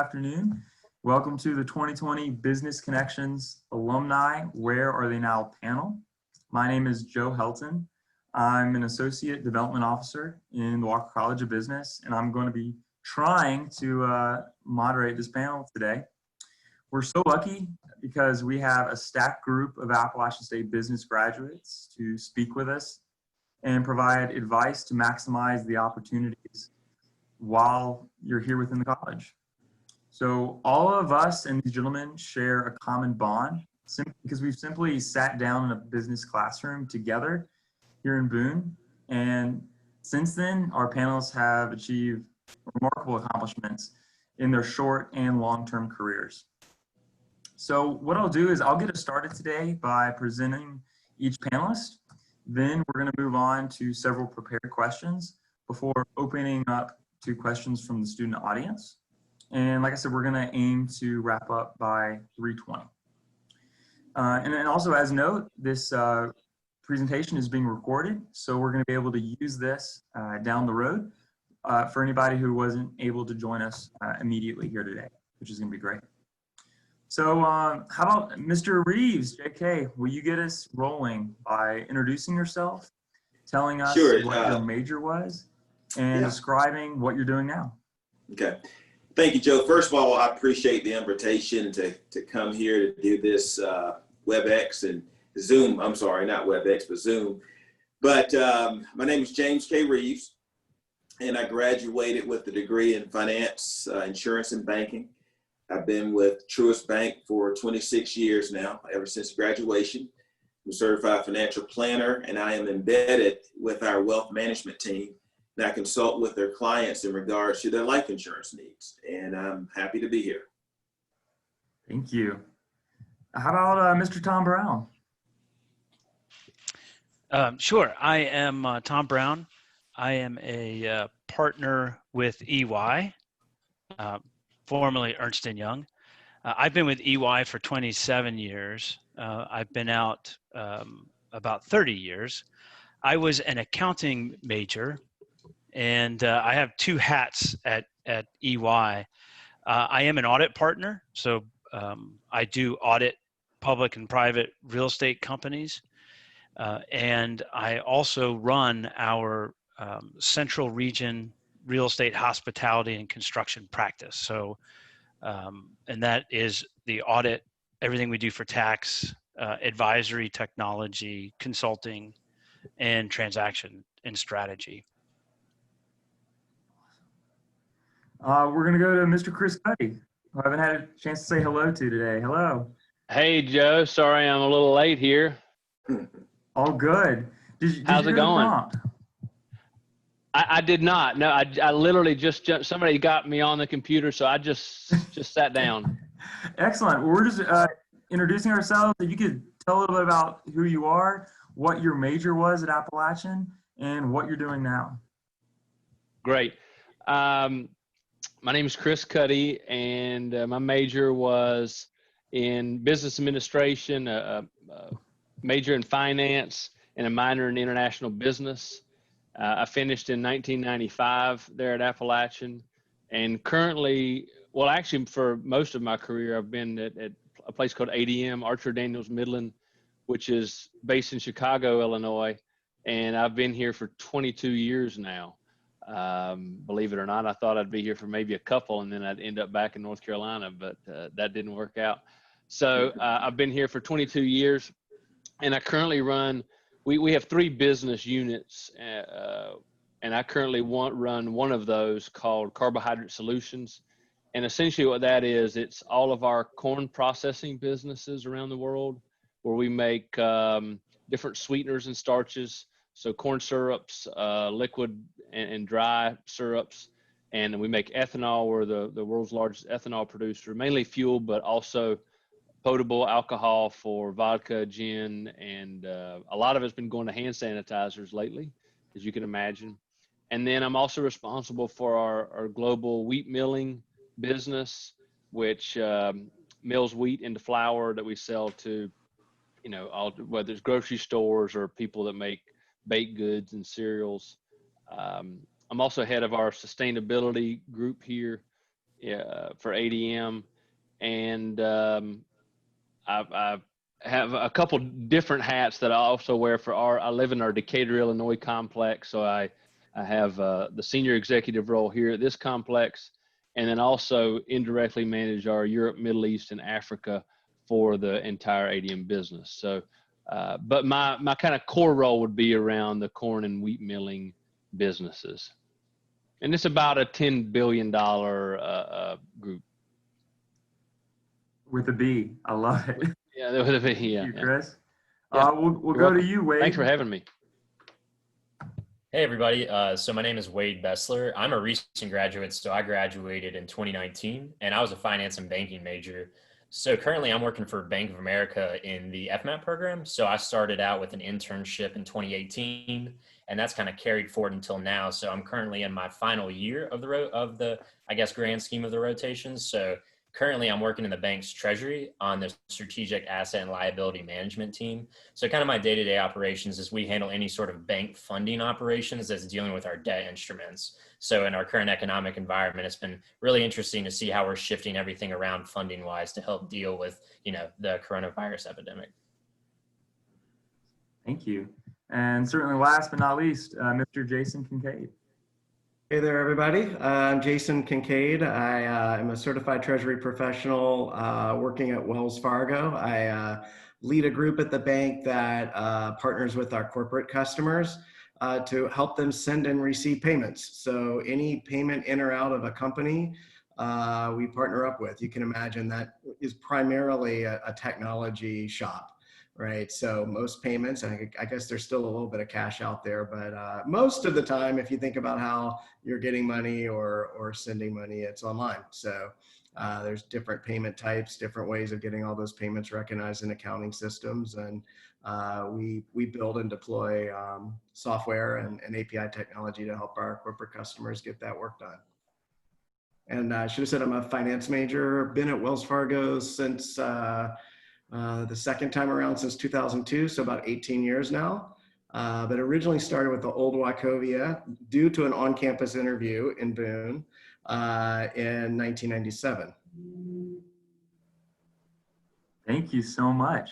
afternoon. Welcome to the 2020 Business Connections Alumni Where Are They Now panel. My name is Joe Helton. I'm an Associate Development Officer in the Walker College of Business, and I'm going to be trying to moderate this panel today. We're so lucky because we have a stacked group of Appalachian State business graduates to speak with us and provide advice to maximize the opportunities while you're here within the college. So all of us and these gentlemen share a common bond because we've simply sat down in a business classroom together here in Boone. And since then, our panelists have achieved remarkable accomplishments in their short and long-term careers. So what I'll do is I'll get us started today by presenting each panelist. Then we're going to move on to several prepared questions before opening up to questions from the student audience. And like I said, we're going to aim to wrap up by 3:20. And then also as a note, this presentation is being recorded, so we're going to be able to use this down the road for anybody who wasn't able to join us immediately here today, which is going to be great. So how about Mr. Reaves, JK, will you get us rolling by introducing yourself, telling us what your major was, and describing what you're doing now? Okay. Thank you, Joe. First of all, I appreciate the invitation to come here to do this WebEx and Zoom. I'm sorry, not WebEx, but Zoom. But my name is James K. Reaves, and I graduated with a degree in finance, insurance, and banking. I've been with Truist Bank for 26 years now, ever since graduation. I'm a certified financial planner, and I am embedded with our wealth management team. And I consult with their clients in regards to their life insurance needs. And I'm happy to be here. Thank you. How about Mr. Tom Brown? Sure. I am Tom Brown. I am a partner with EY. Formerly Ernst & Young. I've been with EY for 27 years. I've been out about 30 years. I was an accounting major, and I have two hats at EY. I am an audit partner, so I do audit public and private real estate companies. And I also run our Central Region real estate, hospitality, and construction practice. So, and that is the audit, everything we do for tax, advisory, technology, consulting, and transaction and strategy. We're going to go to Mr. Chris Cuddy, who I haven't had a chance to say hello to today. Hello. Hey, Joe. Sorry I'm a little late here. All good. How's it going? I did not. No, I literally just jumped. Somebody got me on the computer, so I just sat down. Excellent. Well, we're just introducing ourselves. If you could tell a little bit about who you are, what your major was at Appalachian, and what you're doing now. Great. My name is Chris Cuddy, and my major was in business administration, a major in finance, and a minor in international business. I finished in 1995 there at Appalachian, and currently, well, actually for most of my career, I've been at a place called ADM, Archer Daniels Midland, which is based in Chicago, Illinois, and I've been here for 22 years now. Believe it or not, I thought I'd be here for maybe a couple, and then I'd end up back in North Carolina, but that didn't work out. So I've been here for 22 years, and I currently run. We have three business units, and I currently run one of those called Carbohydrate Solutions. And essentially what that is, it's all of our corn processing businesses around the world where we make different sweeteners and starches. So corn syrups, liquid and dry syrups. And we make ethanol. We're the world's largest ethanol producer, mainly fuel, but also potable alcohol for vodka, gin, and a lot of it's been going to hand sanitizers lately, as you can imagine. And then I'm also responsible for our global wheat milling business, which mills wheat into flour that we sell to, whether it's grocery stores or people that make baked goods and cereals. I'm also head of our sustainability group here, for ADM, and I have a couple different hats that I also wear for I live in our Decatur, Illinois complex, so I have the senior executive role here at this complex, and then also indirectly manage our Europe, Middle East, and Africa for the entire ADM business. So, but my kind of core role would be around the corn and wheat milling businesses. And it's about a $10 billion group. With a B. I love it. Yeah, that would be, yeah. Thank you, Chris. Yeah. We'll go welcome. to you, Wade. Thanks for having me. Hey everybody, so my name is Wade Bestler. I'm a recent graduate, so I graduated in 2019 and I was a finance and banking major. So currently I'm working for Bank of America in the FMAP program. So I started out with an internship in 2018 and that's kind of carried forward until now. So I'm currently in my final year of the I guess, grand scheme of the rotations. So currently I'm working in the bank's treasury on the strategic asset and liability management team. So kind of my day-to-day operations is we handle any sort of bank funding operations that's dealing with our debt instruments. So in our current economic environment, it's been really interesting to see how we're shifting everything around funding wise to help deal with, the coronavirus epidemic. Thank you. And certainly last but not least, Mr. Jason Kincaid. Hey there, everybody. I'm Jason Kincaid. I am a certified treasury professional working at Wells Fargo. I lead a group at the bank that partners with our corporate customers to help them send and receive payments. So any payment in or out of a company, we partner up with. You can imagine that is primarily a technology shop. Right. So most payments, I guess there's still a little bit of cash out there, but most of the time, if you think about how you're getting money or sending money, it's online. So there's different payment types, different ways of getting all those payments recognized in accounting systems. And we build and deploy software and API technology to help our corporate customers get that work done. And I should have said I'm a finance major, been at Wells Fargo since the second time around since 2002, so about 18 years now. But originally started with the old Wachovia due to an on-campus interview in Boone in 1997. Thank you so much.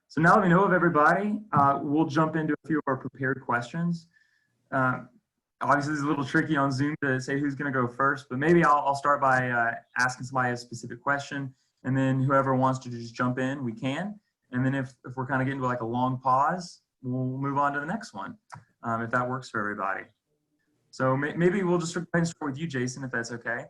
So now that we know of everybody, we'll jump into a few of our prepared questions. Obviously, this is a little tricky on Zoom to say who's going to go first, but maybe I'll start by asking somebody a specific question. And then whoever wants to just jump in, we can. And then if we're kind of getting to like a long pause, we'll move on to the next one, if that works for everybody. So maybe we'll just start with you, Jason, if that's okay.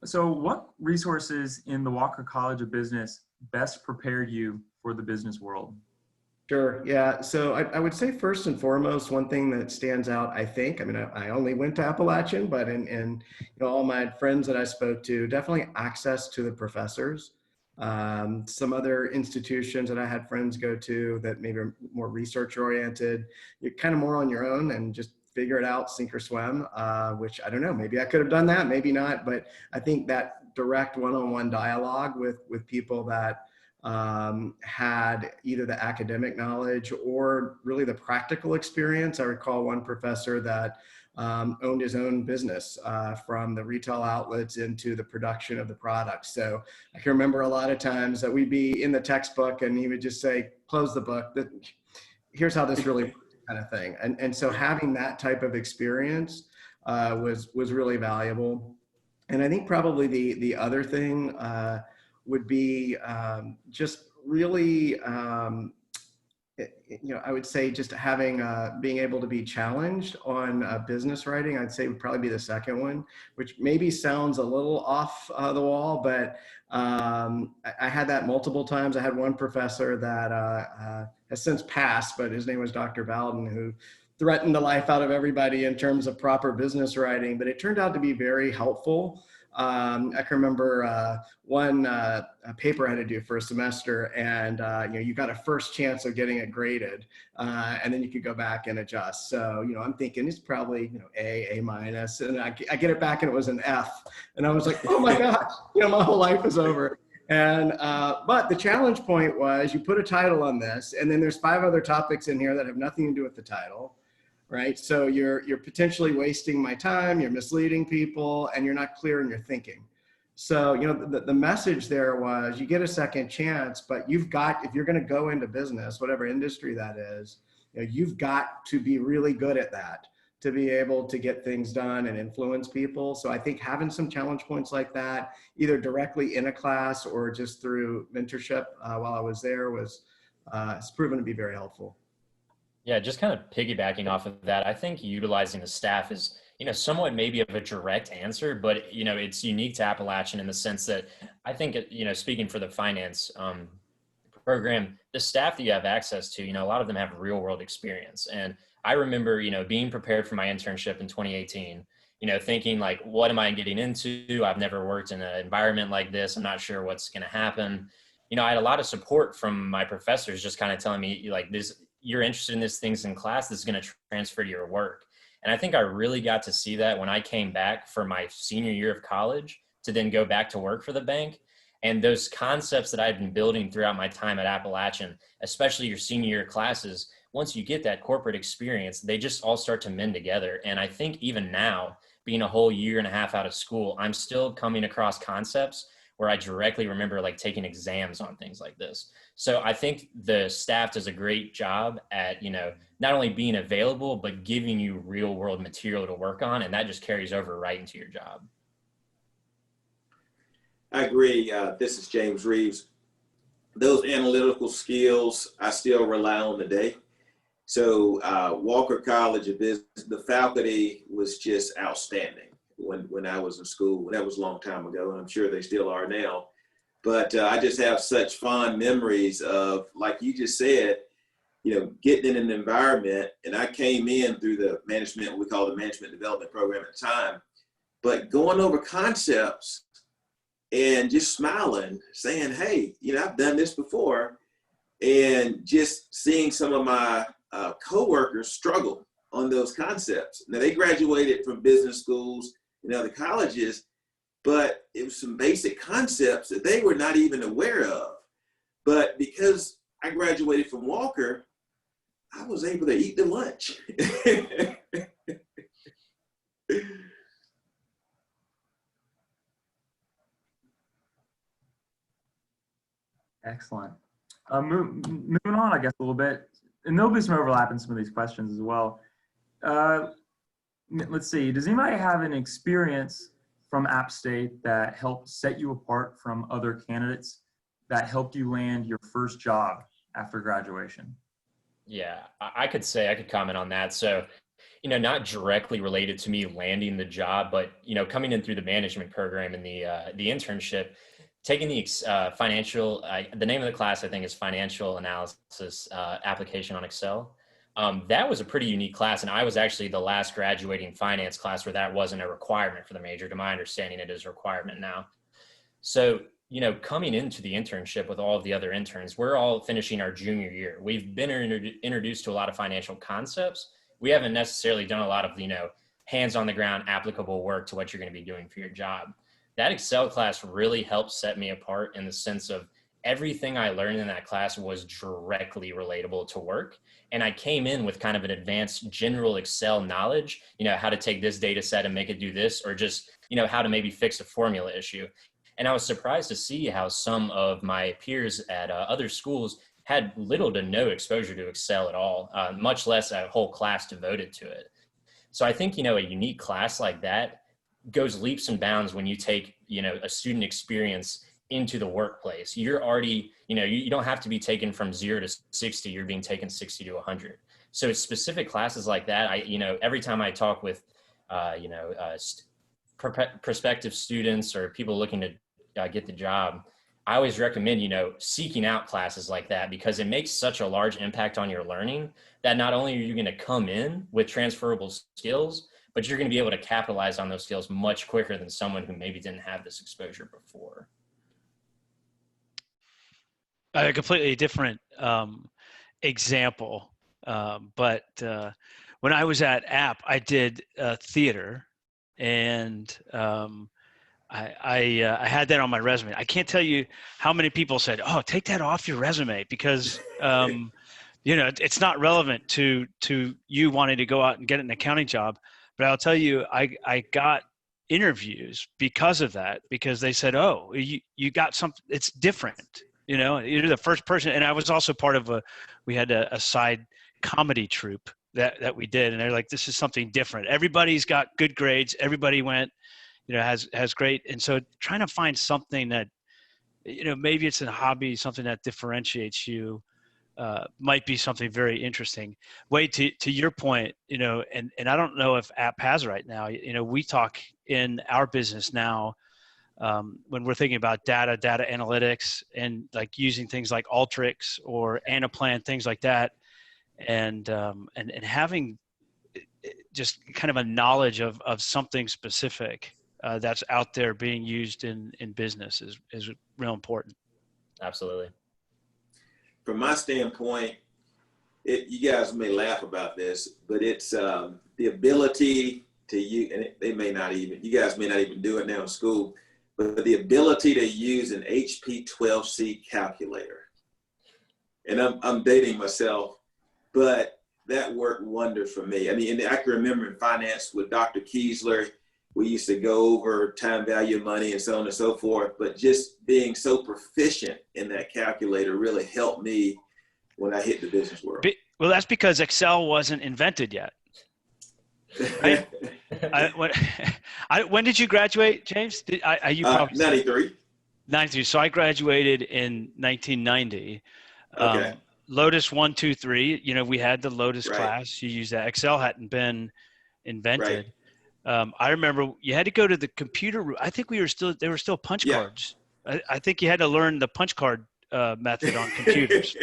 So what resources in the Walker College of Business best prepared you for the business world? Sure. Yeah. So I would say first and foremost, one thing that stands out, I think, I mean, I only went to Appalachian, but in all my friends that I spoke to, definitely access to the professors. Some other institutions that I had friends go to that maybe are more research oriented, you're kind of more on your own and just figure it out, sink or swim, which I don't know, maybe I could have done that, maybe not, but I think that direct one-on-one dialogue with people that had either the academic knowledge or really the practical experience. I recall one professor that owned his own business from the retail outlets into the production of the product. So I can remember a lot of times that we'd be in the textbook and he would just say, close the book, here's how this really works, kind of thing. And so having that type of experience was really valuable. And I think probably the other thing would be just really, I would say just having, being able to be challenged on business writing, I'd say would probably be the second one, which maybe sounds a little off the wall, but I had that multiple times. I had one professor that has since passed, but his name was Dr. Bowden, who threatened the life out of everybody in terms of proper business writing, but it turned out to be very helpful. I can remember one paper I had to do for a semester, and you got a first chance of getting it graded, and then you could go back and adjust. So I'm thinking it's probably A minus, and I get it back and it was an F, and I was like, oh my gosh, my whole life is over. And but the challenge point was you put a title on this, and then there's 5 other topics in here that have nothing to do with the title. right? So you're potentially wasting my time, you're misleading people, and you're not clear in your thinking. So, the message there was you get a second chance, but if you're going to go into business, whatever industry that is, you've got to be really good at that to be able to get things done and influence people. So I think having some challenge points like that, either directly in a class or just through mentorship while I was there it's proven to be very helpful. Yeah, just kind of piggybacking off of that, I think utilizing the staff is, somewhat maybe of a direct answer, but, it's unique to Appalachian in the sense that I think, speaking for the finance program, the staff that you have access to, a lot of them have real world experience. And I remember, being prepared for my internship in 2018, thinking like, what am I getting into? I've never worked in an environment like this. I'm not sure what's going to happen. I had a lot of support from my professors just kind of telling me like this, you're interested in these things in class, this is going to transfer to your work. And I think I really got to see that when I came back for my senior year of college to then go back to work for the bank. And those concepts that I've been building throughout my time at Appalachian, especially your senior year classes, once you get that corporate experience, they just all start to mend together. And I think even now, being a whole year and a half out of school, I'm still coming across concepts where I directly remember like taking exams on things like this. So I think the staff does a great job at, not only being available, but giving you real world material to work on. And that just carries over right into your job. I agree. This is James Reaves. Those analytical skills I still rely on today. So Walker College of Business, the faculty was just outstanding when I was in school. That was a long time ago, and I'm sure they still are now. But I just have such fond memories of, like you just said, getting in an environment, and I came in through the management, we call the management development program at the time, but going over concepts and just smiling, saying, hey, I've done this before, and just seeing some of my coworkers struggle on those concepts. Now, they graduated from business schools and other colleges, but it was some basic concepts that they were not even aware of. But because I graduated from Walker, I was able to eat the lunch. Excellent. Moving on, I guess, a little bit, and there'll be some overlap in some of these questions as well. Let's see, does anybody have an experience from App State that helped set you apart from other candidates that helped you land your first job after graduation? Yeah, I could comment on that. So, not directly related to me landing the job, but, coming in through the management program and the internship, taking the financial, the name of the class, I think, is Financial Analysis Application on Excel. That was a pretty unique class. And I was actually the last graduating finance class where that wasn't a requirement for the major. To my understanding, it is a requirement now. So, coming into the internship with all of the other interns, we're all finishing our junior year. We've been introduced to a lot of financial concepts. We haven't necessarily done a lot of, hands on the ground applicable work to what you're going to be doing for your job. That Excel class really helped set me apart in the sense of everything I learned in that class was directly relatable to work. And I came in with kind of an advanced general Excel knowledge, how to take this data set and make it do this, or just, how to maybe fix a formula issue. And I was surprised to see how some of my peers at other schools had little to no exposure to Excel at all, much less a whole class devoted to it. So I think, a unique class like that goes leaps and bounds when you take, a student experience into the workplace. You're already, you don't have to be taken from 0 to 60, you're being taken 60 to 100. So it's specific classes like that. Every time I talk with, prospective students or people looking to get the job, I always recommend, seeking out classes like that because it makes such a large impact on your learning that not only are you going to come in with transferable skills, but you're going to be able to capitalize on those skills much quicker than someone who maybe didn't have this exposure before. A completely different example, but when I was at App, I did theater, and I had that on my resume. I can't tell you how many people said, "Oh, take that off your resume," because it's not relevant to you wanting to go out and get an accounting job. But I'll tell you, I got interviews because of that, because they said, oh, you got something, it's different. You're the first person. And I was also part of we had a side comedy troupe that we did. And they're like, this is something different. Everybody's got good grades. Everybody went, has great. And so trying to find something that, maybe it's a hobby, something that differentiates you, might be something very interesting. Wade, to your point, and I don't know if App has right now, we talk in our business now, when we're thinking about data analytics, and like using things like Alteryx or Anaplan, things like that, and having just kind of a knowledge of something specific that's out there being used in business is real important. Absolutely. From my standpoint, you guys may laugh about this, but it's the ability to use, and you guys may not even do it now in school, but the ability to use an HP 12C calculator. And I'm dating myself, but that worked wonders for me. I mean, and I can remember in finance with Dr. Kiesler, we used to go over time value of money and so on and so forth, but just being so proficient in that calculator really helped me when I hit the business world. Well, that's because Excel wasn't invented yet. Right? When did you graduate, James? You probably 93. 93. So I graduated in 1990. Okay. Lotus 1, 2, 3. We had the Lotus Right. class. You used that. Excel hadn't been invented. Right. I remember you had to go to the computer room. I think there were still punch cards. I think you had to learn the punch card method on computers.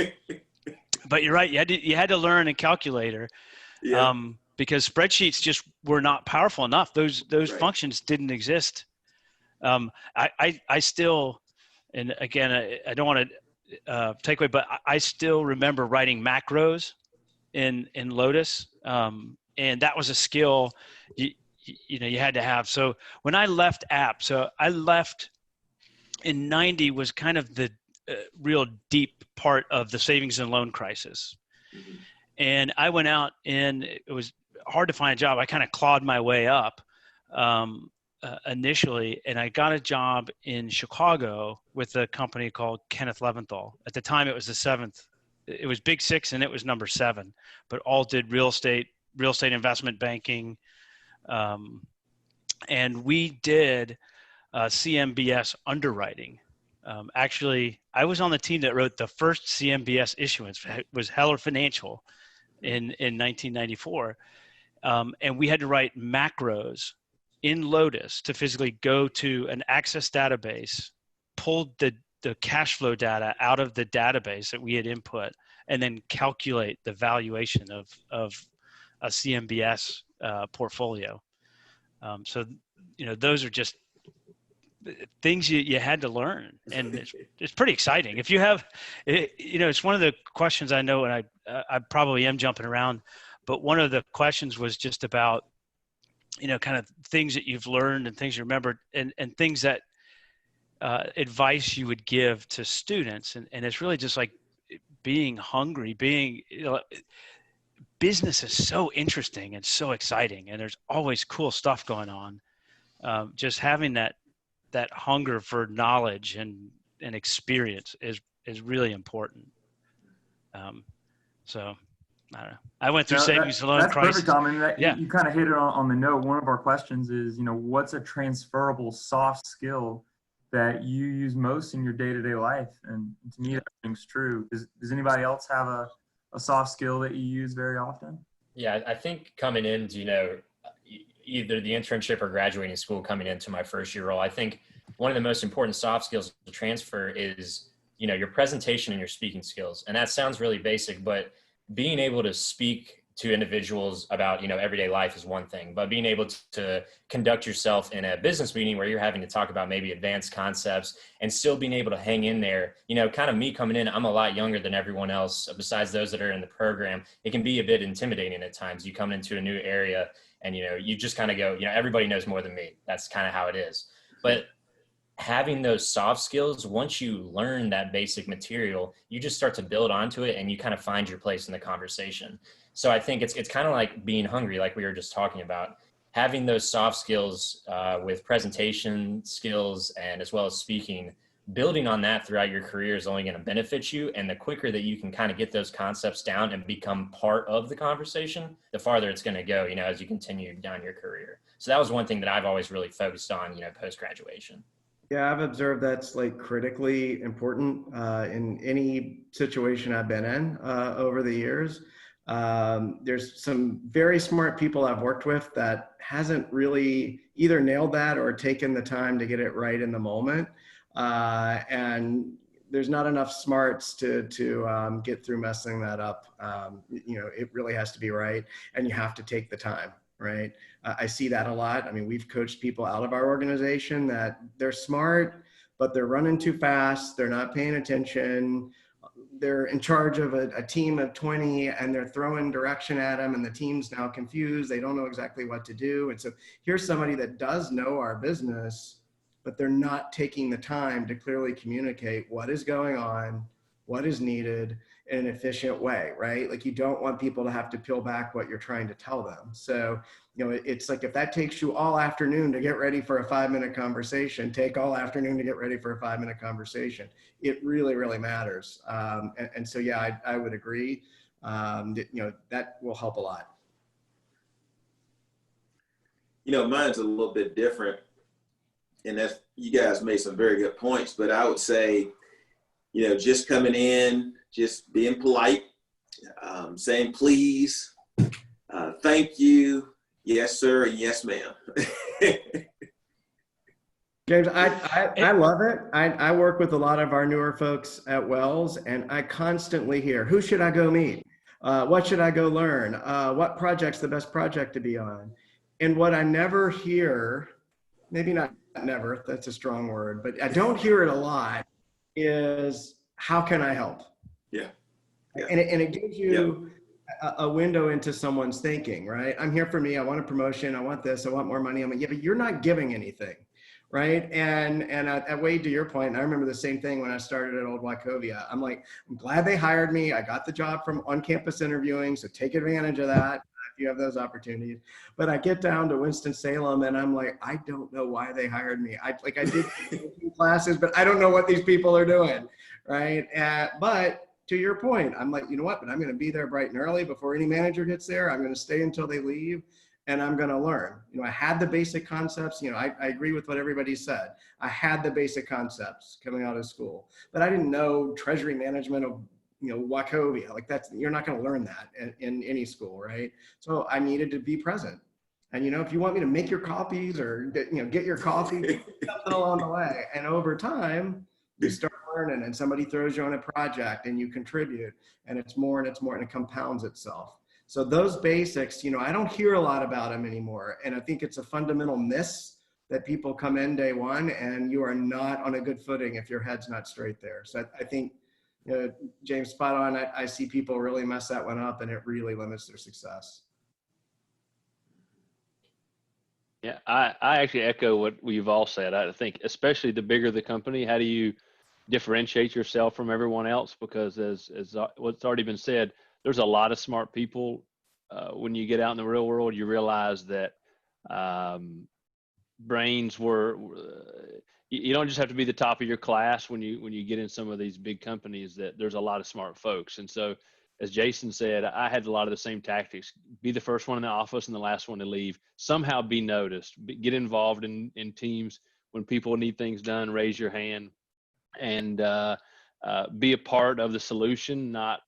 But you're right. You had to learn a calculator. Yeah. Because spreadsheets just were not powerful enough. Those Right. functions didn't exist. I still, and again, I don't want to take away, but I still remember writing macros in Lotus, and that was a skill you had to have. So when I left App, I left in 90 was kind of the real deep part of the savings and loan crisis. Mm-hmm. And I went out, and it was hard to find a job. I kind of clawed my way up initially, and I got a job in Chicago with a company called Kenneth Leventhal. At the time, it was the seventh. It was Big Six, and it was number 7, but all did real estate investment banking. And we did CMBS underwriting. Actually, I was on the team that wrote the first CMBS issuance. It was Heller Financial in 1994. And we had to write macros in Lotus to physically go to an Access database, pull the cash flow data out of the database that we had input, and then calculate the valuation of a CMBS portfolio. So, those are just things you had to learn, and it's pretty exciting. If you have, it's one of the questions I know, and I probably am jumping around, but one of the questions was just about, kind of things that you've learned and things you remembered, and things that advice you would give to students. And it's really just like being hungry, business is so interesting and so exciting, and there's always cool stuff going on. Just having that hunger for knowledge and experience is really important. So I don't know. I went through savings and loan crisis. That's perfect, Tom. And Yeah. You kind of hit it on the note. One of our questions is, what's a transferable soft skill that you use most in your day-to-day life? And to me, that rings true. Does anybody else have a soft skill that you use very often? Yeah, I think coming into, either the internship or graduating school, coming into my first year role, I think one of the most important soft skills to transfer is, your presentation and your speaking skills. And that sounds really basic, but being able to speak to individuals about, everyday life is one thing, but being able to conduct yourself in a business meeting where you're having to talk about maybe advanced concepts and still being able to hang in there, kind of me coming in, I'm a lot younger than everyone else besides those that are in the program. It can be a bit intimidating at times. You come into a new area and, you just kind of go, everybody knows more than me. That's kind of how it is. But having those soft skills, once you learn that basic material, you just start to build onto it and you kind of find your place in the conversation. So I think it's kind of like being hungry, like we were just talking about. Having those soft skills with presentation skills and as well as speaking, building on that throughout your career is only going to benefit you. And the quicker that you can kind of get those concepts down and become part of the conversation, the farther it's going to go, as you continue down your career. So that was one thing that I've always really focused on, post-graduation. Yeah, I've observed that's like critically important in any situation I've been in over the years. There's some very smart people I've worked with that hasn't really either nailed that or taken the time to get it right in the moment. And there's not enough smarts to get through messing that up. It really has to be right, and you have to take the time. Right. I see that a lot. I mean, we've coached people out of our organization that they're smart, but they're running too fast. They're not paying attention. They're in charge of a team of 20 and they're throwing direction at them and the team's now confused. They don't know exactly what to do. And so here's somebody that does know our business, but they're not taking the time to clearly communicate what is going on, what is needed, in an efficient way, right? Like you don't want people to have to peel back what you're trying to tell them. So, it's like if that takes you all afternoon to get ready for a 5-minute conversation, take all afternoon to get ready for a 5-minute conversation. It really, really matters. And so, yeah, I would agree. That will help a lot. Mine's a little bit different, and that's, you guys made some very good points, but I would say, just coming in, just being polite, saying please, thank you, yes sir, and yes ma'am. James, I love it. I work with a lot of our newer folks at Wells, and I constantly hear, who should I go meet? What should I go learn? What project's the best project to be on? And what I never hear, maybe not never, that's a strong word, but I don't hear it a lot, is how can I help? Yeah. And it gives you a window into someone's thinking, right? I'm here for me. I want a promotion. I want this. I want more money. I'm like, yeah, but you're not giving anything, right? And at Wade, to your point, and I remember the same thing when I started at Old Wachovia. I'm like, I'm glad they hired me. I got the job from on-campus interviewing, so take advantage of that if you have those opportunities. But I get down to Winston-Salem and I'm like, I don't know why they hired me. I did classes, but I don't know what these people are doing, right? But to your point, I'm like, you know what, but I'm going to be there bright and early before any manager gets there. I'm going to stay until they leave and I'm going to learn. I had the basic concepts. I agree with what everybody said. I had the basic concepts coming out of school, but I didn't know treasury management of, Wachovia. Like you're not going to learn that in any school, right? So I needed to be present. And, if you want me to make your copies or, get your coffee, something along the way. And over time, you start learning and somebody throws you on a project and you contribute and it's more and it's more and it compounds itself. So those basics, I don't hear a lot about them anymore. And I think it's a fundamental miss that people come in day one and you are not on a good footing if your head's not straight there. So I think, James, spot on. I see people really mess that one up and it really limits their success. Yeah, I actually echo what we've all said. I think especially the bigger the company, how do you differentiate yourself from everyone else? Because as what's already been said, there's a lot of smart people. When you get out in the real world, you realize that brains you don't just have to be the top of your class when you get in some of these big companies, that there's a lot of smart folks. And so, as Jason said, I had a lot of the same tactics. Be the first one in the office and the last one to leave. Somehow be noticed. Get involved in teams. When people need things done, raise your hand. And be a part of the solution, not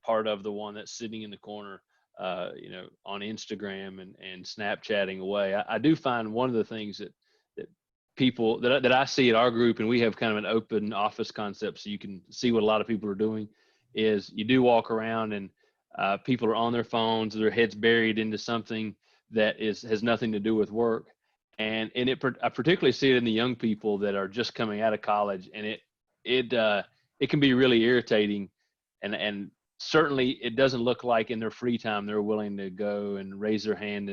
part of the one that's sitting in the corner, on Instagram and Snapchatting away. I do find one of the things that people that I see at our group, and we have kind of an open office concept, so you can see what a lot of people are doing, is you do walk around and people are on their phones, their heads buried into something that has nothing to do with work. And I particularly see it in the young people that are just coming out of college, and it can be really irritating, and certainly it doesn't look like in their free time they're willing to go and raise their hand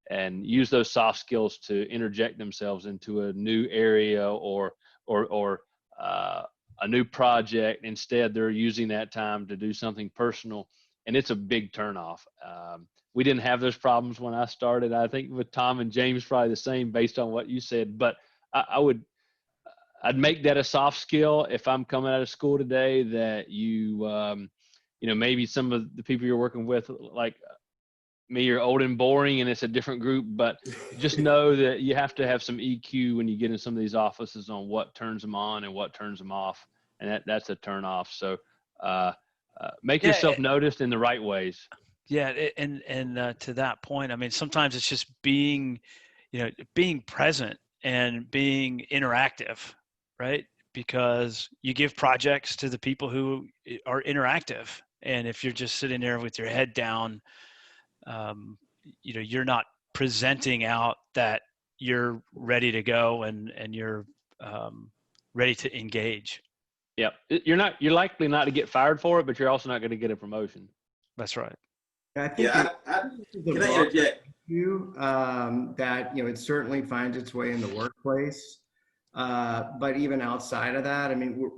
and use those soft skills to interject themselves into a new area or or a new project. Instead, they're using that time to do something personal, and it's a big turnoff. We didn't have those problems when I started. I think with Tom and James, probably the same based on what you said. But I'd make that a soft skill if I'm coming out of school today. That maybe some of the people you're working with, like me, you're old and boring, and it's a different group. But just know that you have to have some EQ when you get in some of these offices on what turns them on and what turns them off, and that's a turn off. So make yourself noticed in the right ways. Yeah, and to that point, I mean, sometimes it's just being present and being interactive, right? Because you give projects to the people who are interactive, and if you're just sitting there with your head down, you're not presenting out that you're ready to go and you're ready to engage. Yep, you're likely not to get fired for it, but you're also not going to get a promotion. That's right. I think can I interject? That it certainly finds its way in the workplace, but even outside of that, I mean,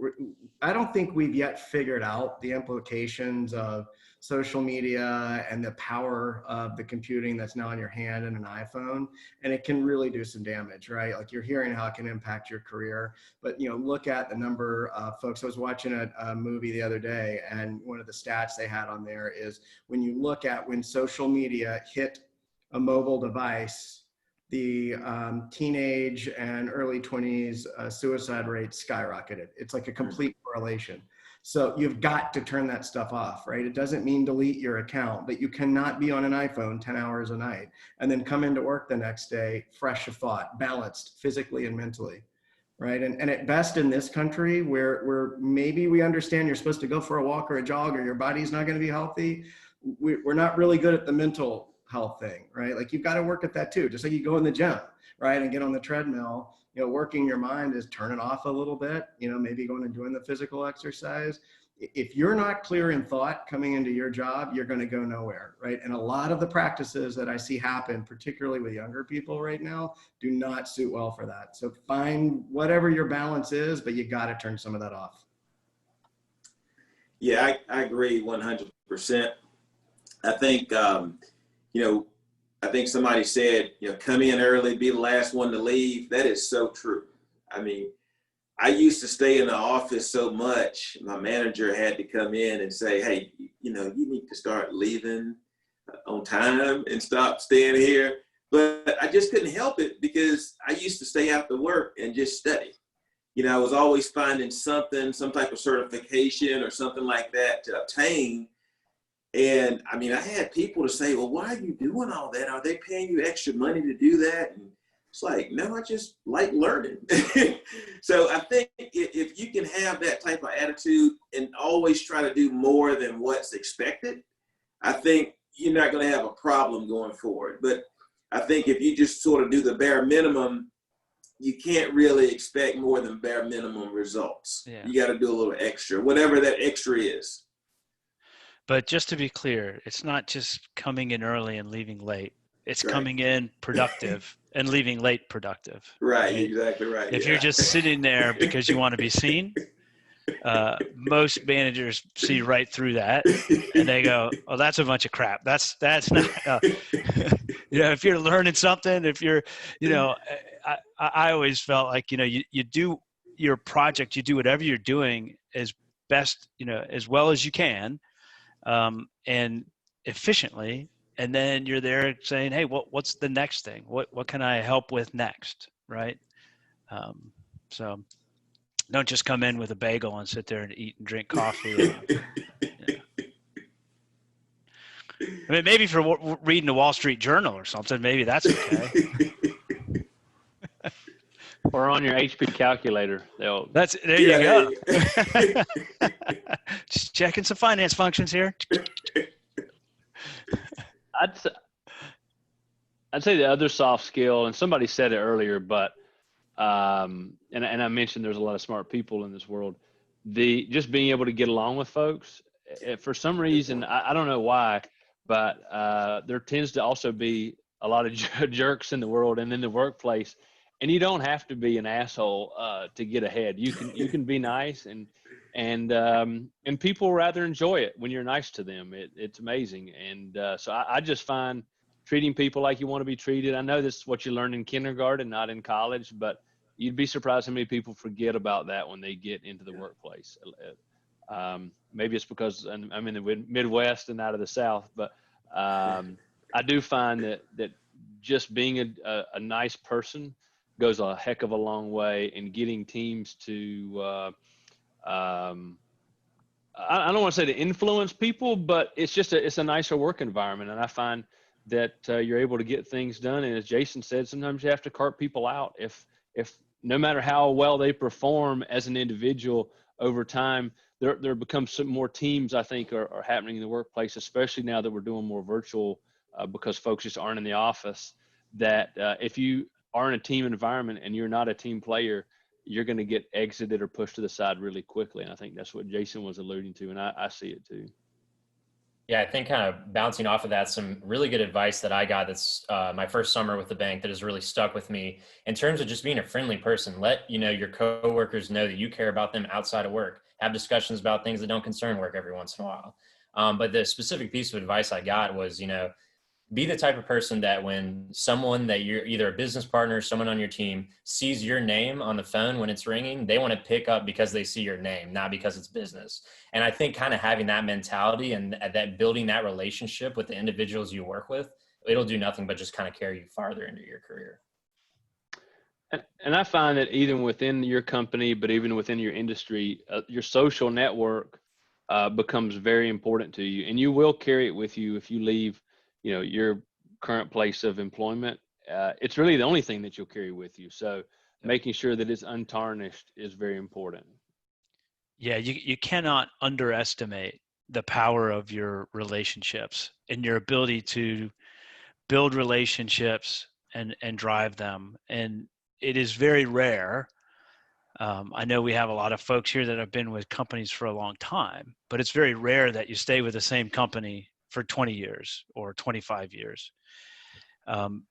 I don't think we've yet figured out the implications of social media and the power of the computing that's now in your hand and an iPhone, and it can really do some damage, right? Like you're hearing how it can impact your career, but look at the number of folks. I was watching a movie the other day, and one of the stats they had on there is when you look at when social media hit a mobile device, the teenage and early 20s suicide rate skyrocketed. It's like a complete correlation. So you've got to turn that stuff off, right? It doesn't mean delete your account, but you cannot be on an iPhone 10 hours a night and then come into work the next day fresh of thought, balanced physically and mentally, right? And at best in this country where maybe we understand you're supposed to go for a walk or a jog or your body's not going to be healthy, we're not really good at the mental health thing, right? Like you've got to work at that too, just like you go in the gym, right? And get on the treadmill, working your mind is turn it off a little bit, maybe going and doing the physical exercise. If you're not clear in thought coming into your job, you're going to go nowhere, right? And a lot of the practices that I see happen, particularly with younger people right now, do not suit well for that. So find whatever your balance is, but you got to turn some of that off. Yeah, I agree 100%. I think, I think somebody said, come in early, be the last one to leave. That is so true. I mean, I used to stay in the office so much, my manager had to come in and say, hey, you need to start leaving on time and stop staying here. But I just couldn't help it because I used to stay after work and just study. I was always finding something, some type of certification or something like that to obtain. And I mean, I had people to say, well, why are you doing all that? Are they paying you extra money to do that? And it's like, no, I just like learning. So I think if you can have that type of attitude and always try to do more than what's expected, I think you're not going to have a problem going forward. But I think if you just sort of do the bare minimum, you can't really expect more than bare minimum results. Yeah. You got to do a little extra, whatever that extra is. But just to be clear, it's not just coming in early and leaving late. It's coming in productive and leaving late productive. Right, exactly right. If you're just sitting there because you want to be seen, most managers see right through that and they go, "Oh, that's a bunch of crap. That's not." If you're learning something, if you're, I always felt like you do your project, you do whatever you're doing as best, as well as you can. And efficiently, and then you're there saying, hey, what's the next thing? What can I help with next? Right. So don't just come in with a bagel and sit there and eat and drink coffee. I mean, maybe for reading the Wall Street Journal or something, maybe that's okay. Or on your HP calculator. There you go. Just checking some finance functions here. I'd say the other soft skill, and somebody said it earlier, but and I mentioned there's a lot of smart people in this world. Just being able to get along with folks. For some reason, I don't know why, but there tends to also be a lot of jerks in the world and in the workplace. And you don't have to be an asshole to get ahead. You can be nice, and people rather enjoy it when you're nice to them. It's amazing. And so I just find treating people like you want to be treated. I know this is what you learn in kindergarten, not in college, but you'd be surprised how many people forget about that when they get into the workplace. Maybe it's because I'm in the Midwest and out of the South, but I do find that just being a nice person goes a heck of a long way in getting teams to, I don't want to say to influence people, but it's a nicer work environment. And I find that you're able to get things done. And as Jason said, sometimes you have to cart people out. If no matter how well they perform as an individual over time, there becomes some more teams, I think, are happening in the workplace, especially now that we're doing more virtual because folks just aren't in the office, that if you are in a team environment and you're not a team player, you're going to get exited or pushed to the side really quickly. And I think that's what Jason was alluding to. And I see it too. Yeah, I think kind of bouncing off of that, some really good advice that I got that's my first summer with the bank that has really stuck with me in terms of just being a friendly person. Let your coworkers know that you care about them outside of work. Have discussions about things that don't concern work every once in a while. But the specific piece of advice I got was, be the type of person that when someone that you're either a business partner or someone on your team sees your name on the phone when it's ringing, they want to pick up because they see your name, not because it's business. And I think kind of having that mentality and that building that relationship with the individuals you work with, it'll do nothing but just kind of carry you farther into your career. And I find that even within your company, but even within your industry, your social network becomes very important to you, and you will carry it with you if you leave your current place of employment. It's really the only thing that you'll carry with you. So making sure that it's untarnished is very important. Yeah, you cannot underestimate the power of your relationships and your ability to build relationships and drive them. And it is very rare. I know we have a lot of folks here that have been with companies for a long time, but it's very rare that you stay with the same company for 20 years or 25 years.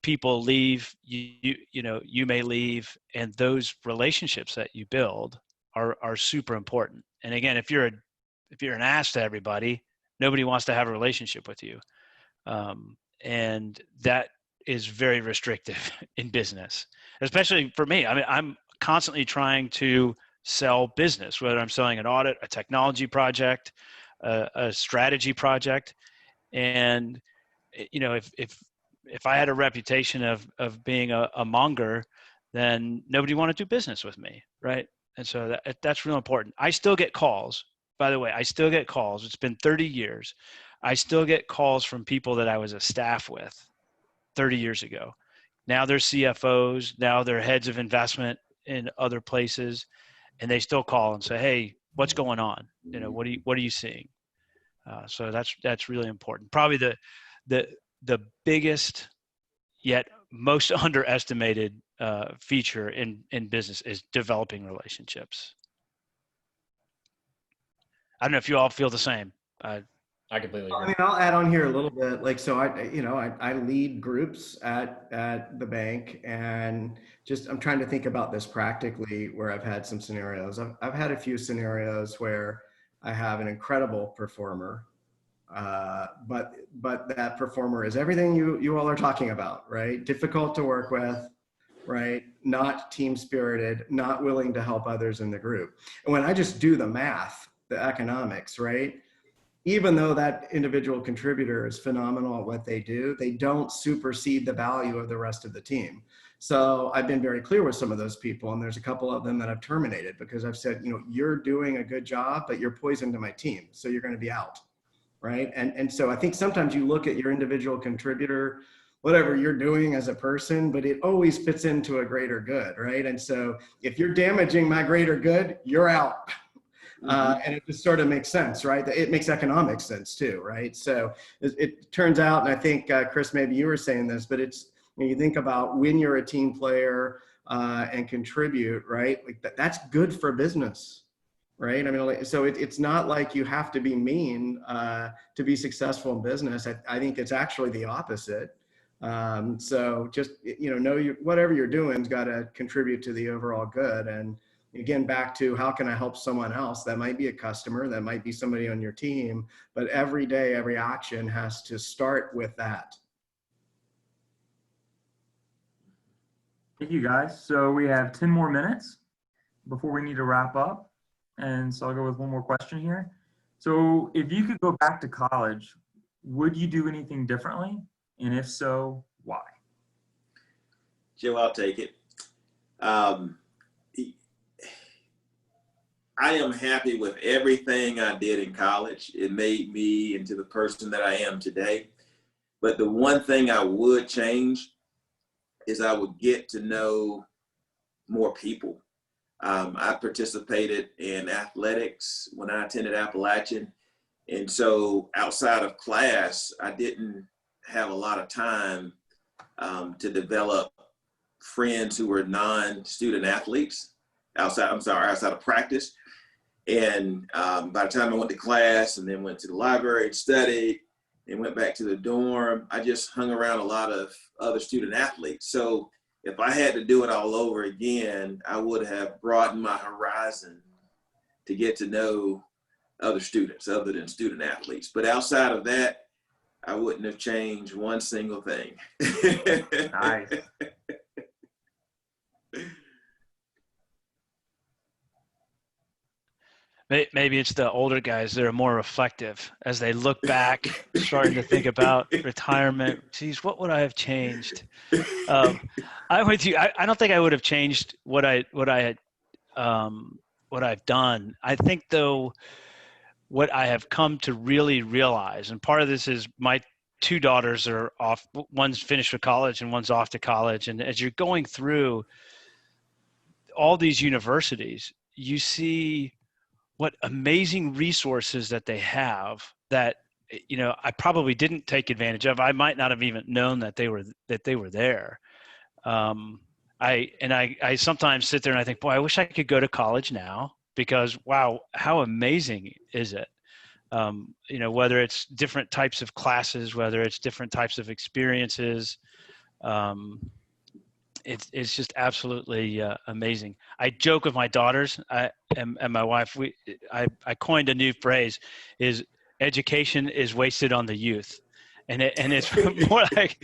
People leave, you may leave, and those relationships that you build are super important. And again, if you're an ass to everybody, nobody wants to have a relationship with you. And that is very restrictive in business, especially for me. I mean, I'm constantly trying to sell business, whether I'm selling an audit, a technology project, a strategy project. And, if I had a reputation of being a monger, then nobody wanted to do business with me. Right. And so that's real important. I still get calls, by the way. It's been 30 years. I still get calls from people that I was a staff with 30 years ago. Now they're CFOs, now they're heads of investment in other places, and they still call and say, "Hey, what's going on? What are you seeing?" So that's really important. Probably the biggest yet most underestimated feature in business is developing relationships. I don't know if you all feel the same. I completely agree. I mean, I'll add on here a little bit. Like, so I lead groups at the bank, and I'm trying to think about this practically where I've had some scenarios. I've had a few scenarios where I have an incredible performer, but that performer is everything you all are talking about, right? Difficult to work with, right? Not team spirited, not willing to help others in the group. And when I just do the math, the economics, right? Even though that individual contributor is phenomenal at what they do, they don't supersede the value of the rest of the team. So I've been very clear with some of those people, and there's a couple of them that I've terminated because I've said, you're doing a good job, but you're poison to my team, so you're going to be out, right? And so I think sometimes you look at your individual contributor, whatever you're doing as a person, but it always fits into a greater good, right? And so if you're damaging my greater good, you're out. And it just sort of makes sense, right? It makes economic sense too, right? So it turns out, and I think, Chris, maybe you were saying this, but it's, when you think about when you're a team player and contribute, right? Like that's good for business, right? I mean, so it's not like you have to be mean to be successful in business. I think it's actually the opposite. So just, whatever you're doing has got to contribute to the overall good. And again, back to how can I help someone else? That might be a customer, that might be somebody on your team, but every day, every action has to start with that. Thank you, guys. So we have 10 more minutes before we need to wrap up. And so I'll go with one more question here. So if you could go back to college, would you do anything differently? And if so, why? Joe, I'll take it. I am happy with everything I did in college. It made me into the person that I am today. But the one thing I would change is I would get to know more people. I participated in athletics when I attended Appalachian. And so outside of class, I didn't have a lot of time to develop friends who were non-student athletes outside of practice. And by the time I went to class and then went to the library and studied and went back to the dorm, I just hung around a lot of other student athletes. So if I had to do it all over again, I would have broadened my horizon to get to know other students other than student athletes. But outside of that, I wouldn't have changed one single thing. Nice. Maybe it's the older guys that are more reflective as they look back, starting to think about retirement. Geez, what would I have changed? I'm with you. I don't think I would have changed what I've done. I think though, what I have come to really realize, and part of this is my two daughters are off. One's finished with college and one's off to college. And as you're going through all these universities, you see what amazing resources that they have that, I probably didn't take advantage of. I might not have even known that they were there. I sometimes sit there and I think, boy, I wish I could go to college now, because wow, how amazing is it? Whether it's different types of classes, whether it's different types of experiences, it's just absolutely amazing. I joke with my daughters and my wife. I coined a new phrase: is education is wasted on the youth, and it's more like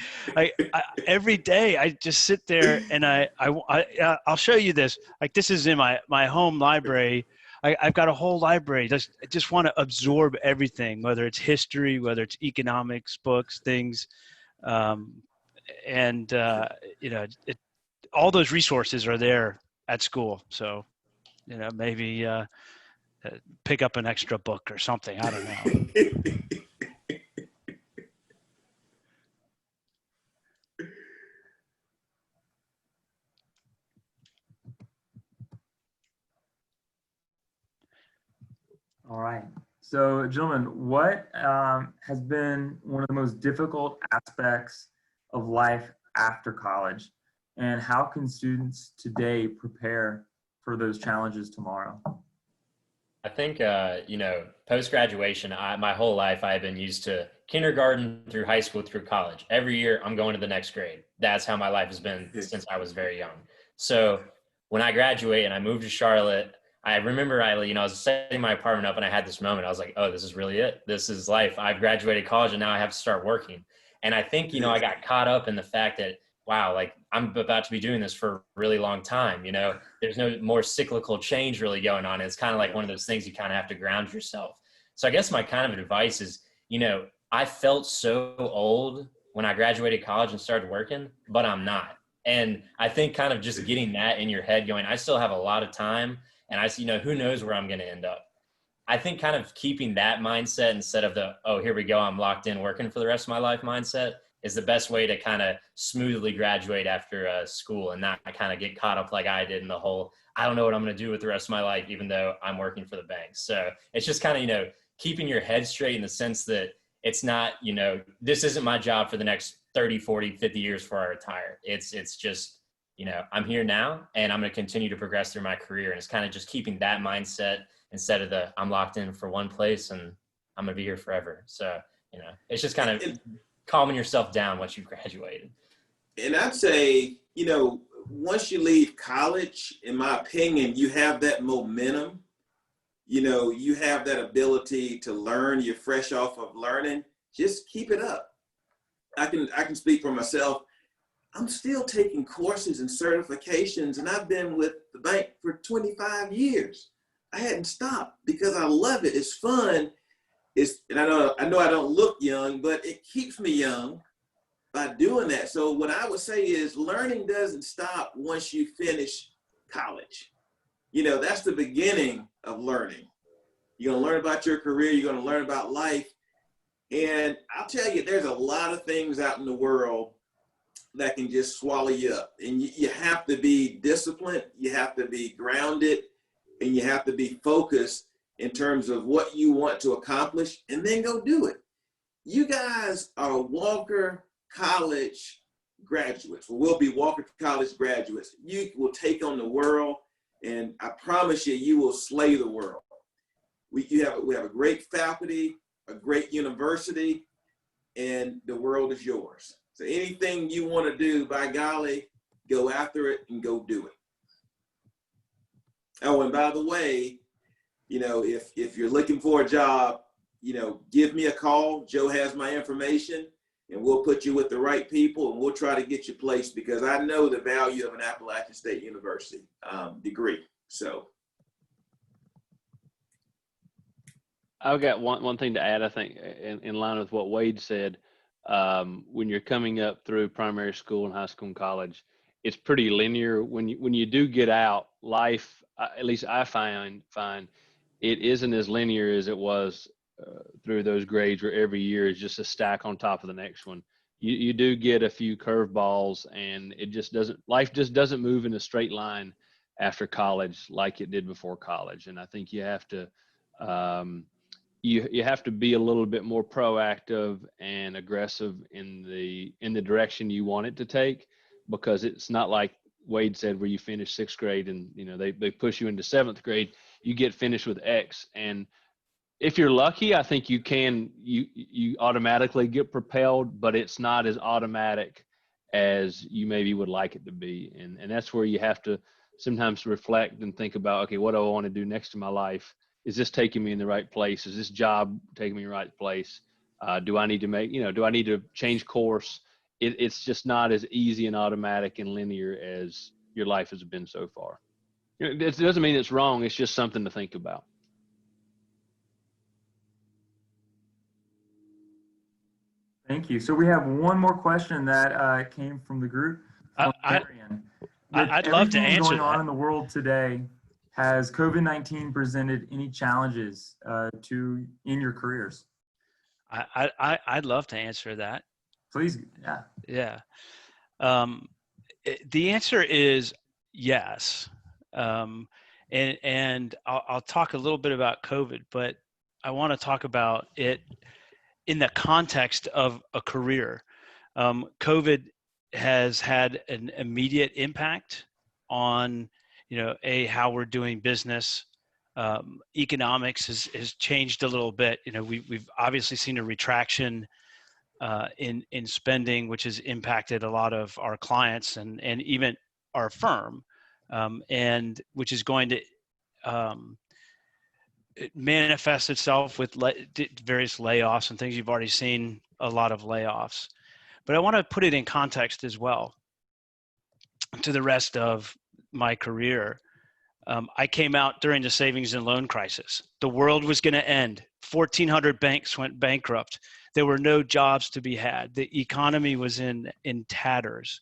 every day I just sit there and I'll show you this. Like, this is in my home library. I've got a whole library. I just want to absorb everything, whether it's history, whether it's economics, books, things, all those resources are there at school. So, maybe pick up an extra book or something. I don't know. All right. So, gentlemen, what has been one of the most difficult aspects of life after college? And how can students today prepare for those challenges tomorrow? I think, post-graduation, my whole life, I've been used to kindergarten through high school through college. Every year, I'm going to the next grade. That's how my life has been since I was very young. So when I graduate and I moved to Charlotte, I remember I was setting my apartment up and I had this moment. I was like, oh, this is really it. This is life. I've graduated college and now I have to start working. And I think, I got caught up in the fact that, wow, like I'm about to be doing this for a really long time. There's no more cyclical change really going on. It's kind of like one of those things you kind of have to ground yourself. So I guess my kind of advice is, I felt so old when I graduated college and started working, but I'm not. And I think kind of just getting that in your head going, I still have a lot of time and who knows where I'm going to end up. I think kind of keeping that mindset instead of the, oh, here we go, I'm locked in working for the rest of my life mindset is the best way to kind of smoothly graduate after school and not kind of get caught up like I did in the whole, I don't know what I'm going to do with the rest of my life, even though I'm working for the bank. So it's just kind of, keeping your head straight in the sense that it's not, this isn't my job for the next 30, 40, 50 years before I retire. It's just, I'm here now and I'm going to continue to progress through my career. And it's kind of just keeping that mindset instead of the, I'm locked in for one place and I'm going to be here forever. So, it's just kind of calming yourself down once you graduated? And I'd say, once you leave college, in my opinion, you have that momentum. You have that ability to learn. You're fresh off of learning. Just keep it up. I can speak for myself. I'm still taking courses and certifications, and I've been with the bank for 25 years. I hadn't stopped because I love it. It's fun. And I know I don't look young, but it keeps me young by doing that. So what I would say is learning doesn't stop once you finish college. That's the beginning of learning. You're going to learn about your career. You're going to learn about life. And I'll tell you, there's a lot of things out in the world that can just swallow you up. And you have to be disciplined. You have to be grounded, and you have to be focused in terms of what you want to accomplish, and then go do it. You guys are Walker College graduates. We'll be Walker College graduates. You will take on the world, and I promise you will slay the world. We have a great faculty, a great university, and the world is yours. So anything you want to do, by golly, go after it and go do it. Oh, and by the way, if you're looking for a job, give me a call. Joe has my information, and we'll put you with the right people, and we'll try to get you placed, because I know the value of an Appalachian State University degree. So I've got one thing to add, I think, in line with what Wade said. When you're coming up through primary school and high school and college, it's pretty linear. When you do get out, life, at least I find it isn't as linear as it was through those grades, where every year is just a stack on top of the next one. You do get a few curveballs, and life just doesn't move in a straight line after college like it did before college. And I think you have to you have to be a little bit more proactive and aggressive in the direction you want it to take, because it's not like Wade said, where you finish sixth grade and they push you into seventh grade. You get finished with X, and if you're lucky, I think you automatically get propelled, but it's not as automatic as you maybe would like it to be. And that's where you have to sometimes reflect and think about, okay, what do I want to do next in my life? Is this taking me in the right place? Is this job taking me in the right place? Do I need to change course? It's just not as easy and automatic and linear as your life has been so far. It doesn't mean it's wrong. It's just something to think about. Thank you. So we have one more question that came from the group. I'd love to answer going on that. in the world today, has COVID-19 presented any challenges in your careers? I'd love to answer that. Please. Yeah. The answer is yes. And I'll talk a little bit about COVID, but I want to talk about it in the context of a career. COVID has had an immediate impact on, how we're doing business. Economics has changed a little bit. We've obviously seen a retraction in spending, which has impacted a lot of our clients and even our firm, and which is going to manifest itself with various layoffs and things. You've already seen a lot of layoffs, but I want to put it in context as well to the rest of my career. I came out during the savings and loan crisis. The world was going to end. 1,400 banks went bankrupt. There were no jobs to be had. The economy was in tatters.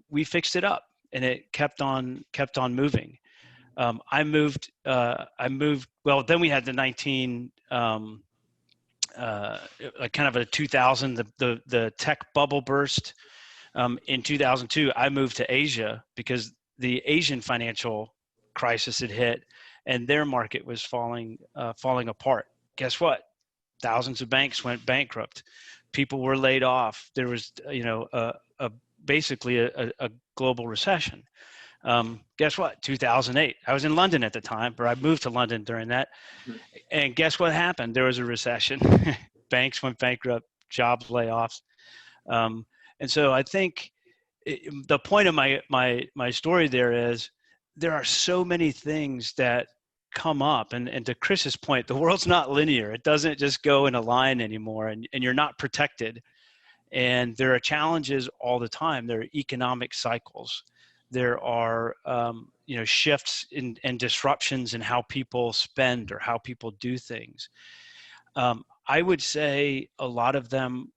We fixed it up, and it kept on moving. I moved. Well, then we had the 19, kind of a 2000. The tech bubble burst. In 2002, I moved to Asia because the Asian financial crisis had hit, and their market was falling apart. Guess what? Thousands of banks went bankrupt. People were laid off. There was, basically a global recession. Guess what? 2008. I was in London at the time, or I moved to London during that. And guess what happened? There was a recession. Banks went bankrupt. job layoffs. And so I think the point of my story there is there are so many things that come up, and to Chris's point, the world's not linear. It doesn't just go in a line anymore, and you're not protected. And there are challenges all the time. There are economic cycles. There are shifts and disruptions in how people spend or how people do things. I would say a lot of them,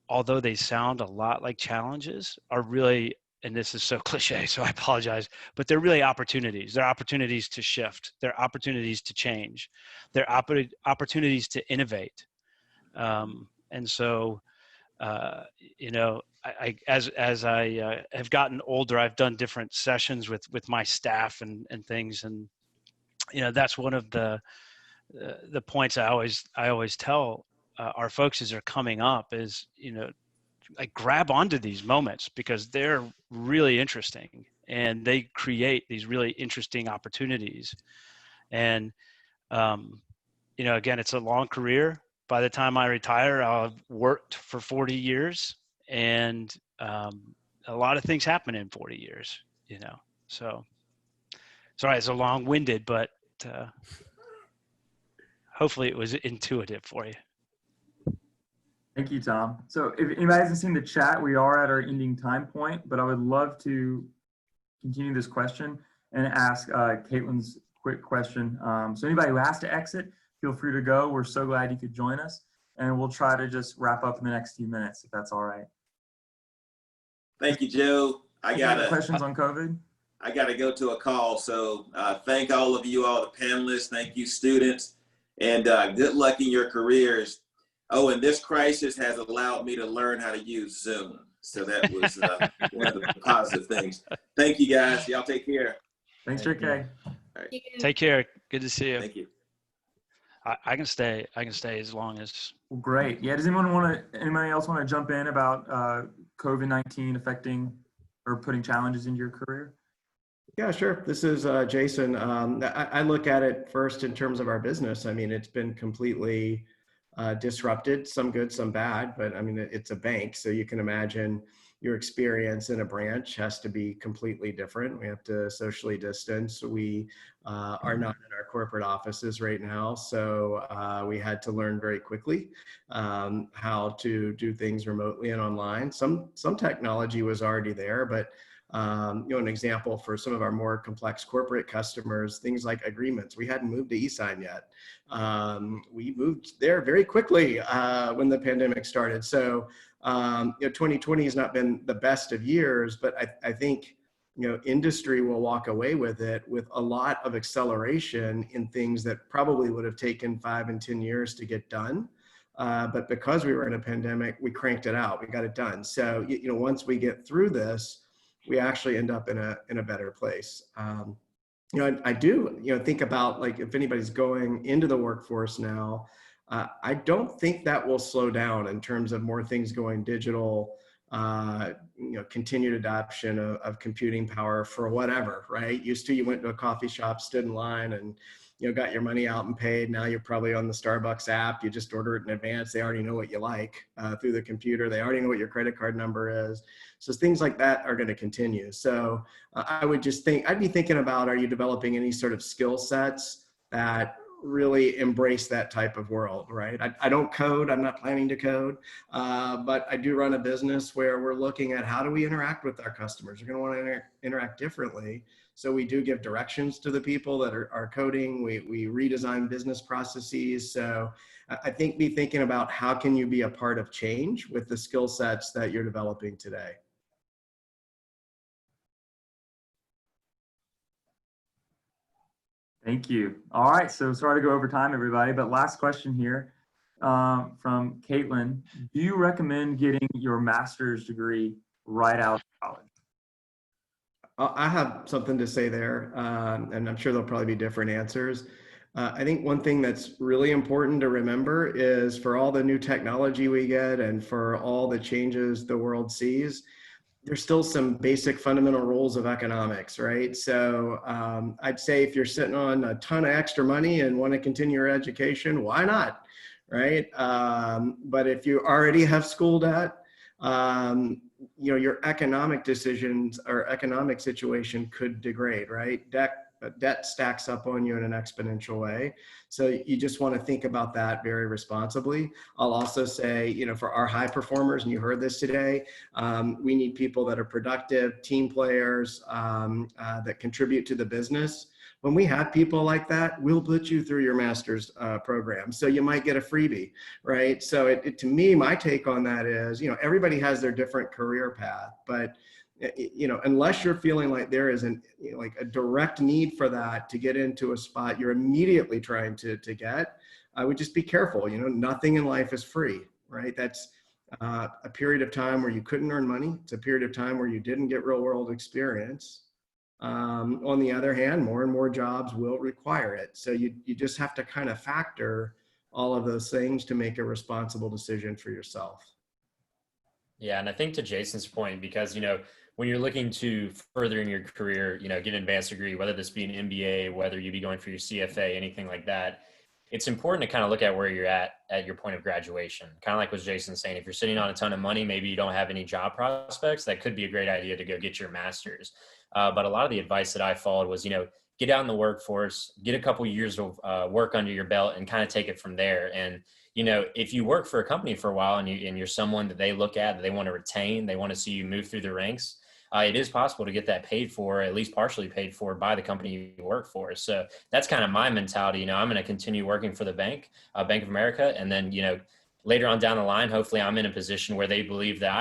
although they sound a lot like challenges, are really, and this is so cliche, so I apologize, but they're really opportunities. They're opportunities to shift. They're opportunities to change. They're opportunities to innovate. And so, as I have gotten older, I've done different sessions with my staff and things, and that's one of the points I always tell our folks as they're coming up is like grab onto these moments because they're really interesting and they create these really interesting opportunities. And again, it's a long career. By the time I retire, I'll have worked for 40 years, and a lot of things happen in 40 years. So sorry, it's a long-winded, but hopefully it was intuitive for you. Thank you, Tom. So if anybody hasn't seen the chat, we are at our ending time point, but I would love to continue this question and ask Caitlin's quick question. So anybody who has to exit, feel free to go. We're so glad you could join us, and we'll try to just wrap up in the next few minutes, if that's all right. Thank you, Joe. I got questions on COVID. I got to go to a call. So thank all of you, all the panelists. Thank you, students, and good luck in your careers. Oh, and this crisis has allowed me to learn how to use Zoom. So that was one of the positive things. Thank you, guys. Y'all take care. Thanks, JK. All right. Take care. Good to see you. Thank you. I can stay. I can stay as long as. Well, great. Yeah. Does anybody else want to jump in about COVID-19 affecting or putting challenges into your career? Yeah, sure. This is Jason. I look at it first in terms of our business. I mean, it's been completely disrupted, some good, some bad, but I mean, it's a bank. So you can imagine your experience in a branch has to be completely different. We have to socially distance. We are not in our corporate offices right now. So we had to learn very quickly how to do things remotely and online. Some technology was already there, but an example for some of our more complex corporate customers, things like agreements. We hadn't moved to e-sign yet. We moved there very quickly when the pandemic started. So 2020 has not been the best of years, but I think industry will walk away with it with a lot of acceleration in things that probably would have taken 5 and 10 years to get done. But because we were in a pandemic, we cranked it out. We got it done. So once we get through this, we actually end up in a better place. I do think about, like, if anybody's going into the workforce now, I don't think that will slow down in terms of more things going digital, continued adoption of computing power for whatever, right? Used to, you went to a coffee shop, stood in line, and got your money out and paid. Now you're probably on the Starbucks app. You just order it in advance. They already know what you like through the computer. They already know what your credit card number is. So things like that are going to continue. So I would just I'd be thinking about, are you developing any sort of skill sets that really embrace that type of world, right? I don't code. I'm not planning to code, but I do run a business where we're looking at how do we interact with our customers. We're going to want to interact differently. So we do give directions to the people that are coding. We redesign business processes. So I think be thinking about how can you be a part of change with the skill sets that you're developing today. Thank you. All right, so sorry to go over time, everybody, but last question here from Caitlin. Do you recommend getting your master's degree right out of college? I have something to say there, and I'm sure there'll probably be different answers. I think one thing that's really important to remember is for all the new technology we get and for all the changes the world sees, there's still some basic fundamental rules of economics, right? So I'd say if you're sitting on a ton of extra money and want to continue your education, why not? right? But if you already have school debt, your economic decisions or economic situation could degrade, right? Debt stacks up on you in an exponential way. So you just want to think about that very responsibly. I'll also say, for our high performers, and you heard this today, we need people that are productive, team players, that contribute to the business. When we have people like that, we'll put you through your master's program. So you might get a freebie, right? So to me, my take on that is, everybody has their different career path, but unless you're feeling like there is a direct need for that to get into a spot you're immediately trying to get, I would just be careful. Nothing in life is free, right? That's a period of time where you couldn't earn money. It's a period of time where you didn't get real world experience. On the other hand, more and more jobs will require it. So you just have to kind of factor all of those things to make a responsible decision for yourself. Yeah, and I think to Jason's point, because, when you're looking to further in your career, get an advanced degree, whether this be an MBA, whether you be going for your CFA, anything like that, it's important to kind of look at where you're at your point of graduation. Kind of like what Jason's saying, if you're sitting on a ton of money, maybe you don't have any job prospects, that could be a great idea to go get your master's. But a lot of the advice that I followed was, get out in the workforce, get a couple years of work under your belt and kind of take it from there. And, if you work for a company for a while and you're someone that they look at, that they want to retain, they want to see you move through the ranks, it is possible to get that paid for, at least partially paid for, by the company you work for. So that's kind of my mentality. I'm going to continue working for the bank, Bank of America. And then, later on down the line, hopefully I'm in a position where they believe that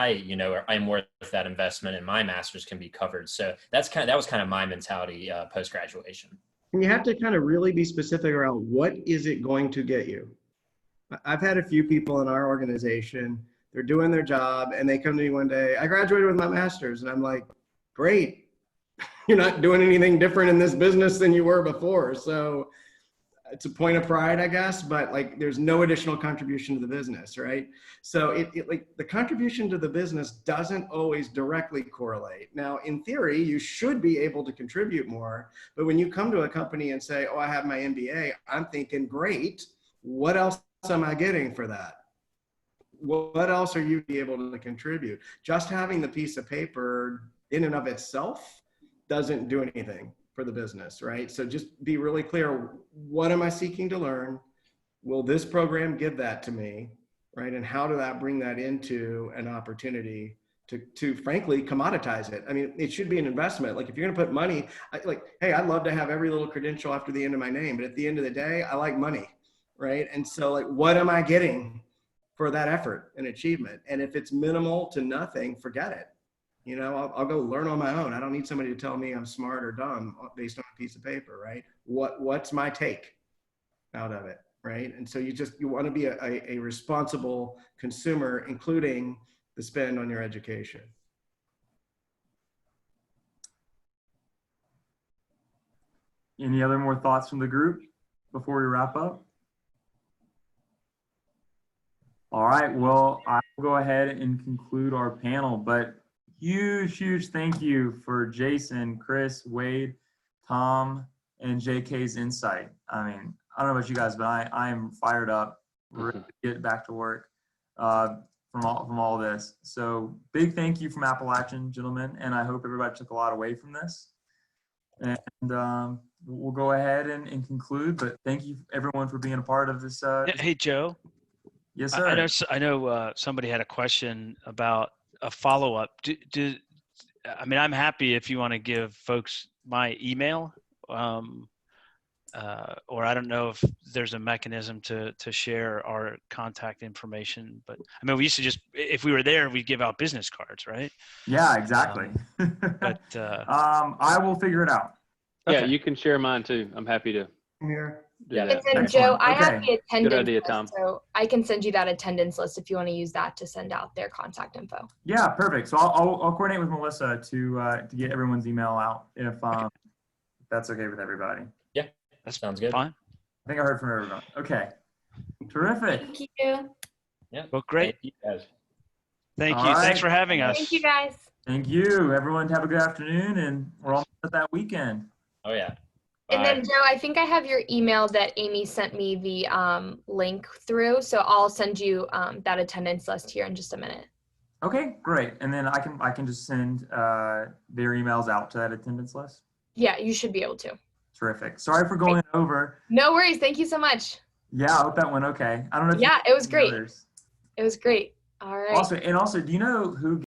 I'm worth that investment and my master's can be covered. So that was kind of my mentality post-graduation. And you have to kind of really be specific around what is it going to get you. I've had a few people in our organization, they're doing their job and they come to me one day, I graduated with my master's, and I'm like, great. You're not doing anything different in this business than you were before. So it's a point of pride, I guess, but there's no additional contribution to the business, right? So the contribution to the business doesn't always directly correlate. Now, in theory, you should be able to contribute more, but when you come to a company and say, oh, I have my MBA, I'm thinking, great, what else am I getting for that? What else are you able to contribute? Just having the piece of paper in and of itself doesn't do anything for the business, right? So just be really clear, what am I seeking to learn? Will this program give that to me, right? And how do I bring that into an opportunity to frankly commoditize it? I mean, it should be an investment. If you're gonna put money, hey, I'd love to have every little credential after the end of my name, but at the end of the day, I like money, right? And so what am I getting for that effort and achievement? And if it's minimal to nothing, forget it. I'll go learn on my own. I don't need somebody to tell me I'm smart or dumb based on a piece of paper, right? What's my take out of it, right? And so you want to be a responsible consumer, including the spend on your education. Any other more thoughts from the group before we wrap up? All right, well, I'll go ahead and conclude our panel, but huge thank you for Jason, Chris, Wade, Tom, and JK's insight. I mean, I don't know about you guys, but I am fired up, ready to get back to work from all this. So big thank you from Appalachian, gentlemen, and I hope everybody took a lot away from this. And we'll go ahead and conclude, but thank you everyone for being a part of this. Hey, Joe. Yes, sir. I know somebody had a question about a follow-up. I mean, I'm happy if you want to give folks my email, or I don't know if there's a mechanism to share our contact information, but I mean, we used to just, if we were there, we'd give out business cards, right? Yeah, exactly. But I will figure it out. Yeah, Okay. you can share mine too. I'm happy to. Here. Yeah. And then Excellent. Joe, I have Okay. the attendance Good idea, list, Tom. so I can send you that attendance list if you want to use that to send out their contact info. Yeah, perfect. So I'll coordinate with Melissa to get everyone's email out if that's okay with everybody. Yeah, that sounds good. Fine. I think I heard from everyone. Okay. Terrific. Thank you. Yeah. Well, great. Thank you guys. Thank All you. right. Thanks for having us. Thank you guys. Thank you. Everyone have a good afternoon, and we're almost at that weekend. Oh yeah. And Bye. then Joe, I think I have your email that Amy sent me the link through. So I'll send you that attendance list here in just a minute. Okay, great. And then I can just send their emails out to that attendance list. Yeah, you should be able to. Terrific. Sorry for going over. No worries. Thank you so much. Yeah, I hope that went okay. I don't know if Yeah, it was any great. others. It was great. All right. Also, do you know who